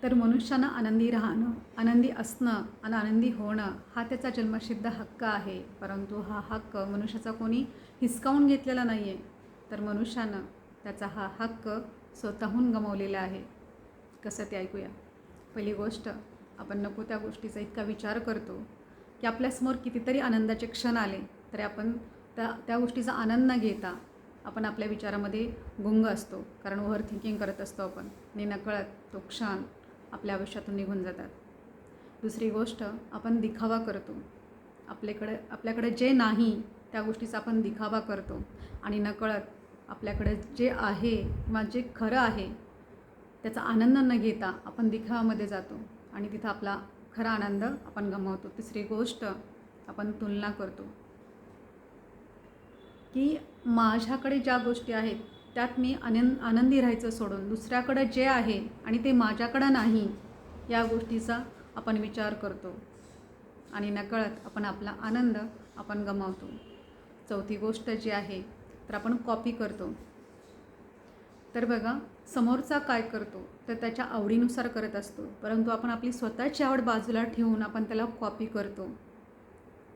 तर मनुष्यानं आनंदी राहणं, आनंदी असणं आणि आनंदी होणं हा त्याचा जन्मसिद्ध हक्क आहे. परंतु हा हक्क मनुष्याचा कोणी हिसकावून घेतलेला नाही आहे. तर मनुष्यानं त्याचा हा हक्क स्वतःहून गमावलेला आहे. कसं ते ऐकूया. पहिली गोष्ट, आपण नको त्या गोष्टीचा इतका विचार करतो की आपल्यासमोर कितीतरी आनंदाचे क्षण आले तरी आपण त्या गोष्टीचा आनंद न घेता आपण आपल्या विचारामध्ये गुंग असतो. कारण ओव्हर थिंकिंग करत असतो आपण आणि नकळत तो क्षण आपल्या आयुष्यातून निघून जातात. दुसरी गोष्ट, आपण दिखावा करतो. आपल्याकडे जे नाही त्या गोष्टीचा आपण दिखावा करतो आणि नकळत आपल्याकडे जे आहे किंवा जे खरं आहे त्याचा आनंद न घेता आपण दिखाव्यामध्ये जातो आणि तिथं आपला खरा आनंद आपण गमावतो. तिसरी गोष्ट, आपण तुलना करतो की माझ्याकडे ज्या गोष्टी आहेत त्यात मी आनंदी राहायचं सोडून दुसऱ्याकडे जे आहे आणि ते माझ्याकडं नाही या गोष्टीचा आपण विचार करतो आणि नकळत आपण आपला आनंद आपण गमावतो. चौथी गोष्ट जी आहे तर आपण कॉपी करतो. तर बघा, समोरचा काय करतो तर त्याच्या आवडीनुसार करत असतो, परंतु आपण आपली स्वतःची आवड बाजूला ठेवून आपण त्याला कॉपी करतो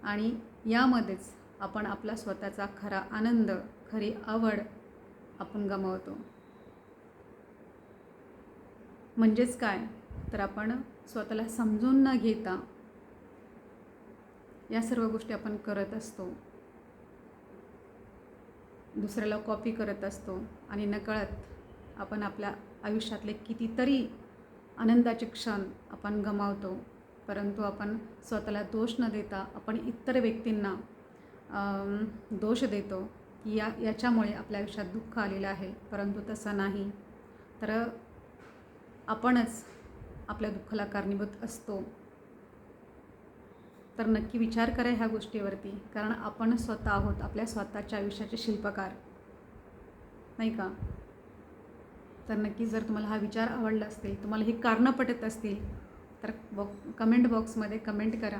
आणि यामध्येच आपण आपला स्वतःचा खरा आनंद, खरी आवड आपण गमावतो. म्हणजेच काय तर आपण स्वतःला समजून न घेता या सर्व गोष्टी आपण करत असतो, दुसऱ्याला कॉपी करत असतो आणि नकळत आपण आपल्या आयुष्यातले कितीतरी आनंदाचे क्षण आपण गमावतो. परंतु आपण स्वतःला दोष न देता आपण इतर व्यक्तींना दोष देतो की याच्यामुळे आपल्या आयुष्यात दुःख आलेलं आहे. परंतु तसं नाही, तर आपणच आपल्या दुःखाला कारणीभूत असतो. तर नक्की विचार करा ह्या गोष्टीवरती, कारण आपण स्वतः आहोत आपल्या स्वतःच्या आयुष्याचे शिल्पकार, नाही का? तर नक्की जर तुम्हाला हा विचार आवडला असतील, तुम्हाला ही कारणं पटत असतील तर कमेंट बॉक्समध्ये कमेंट करा.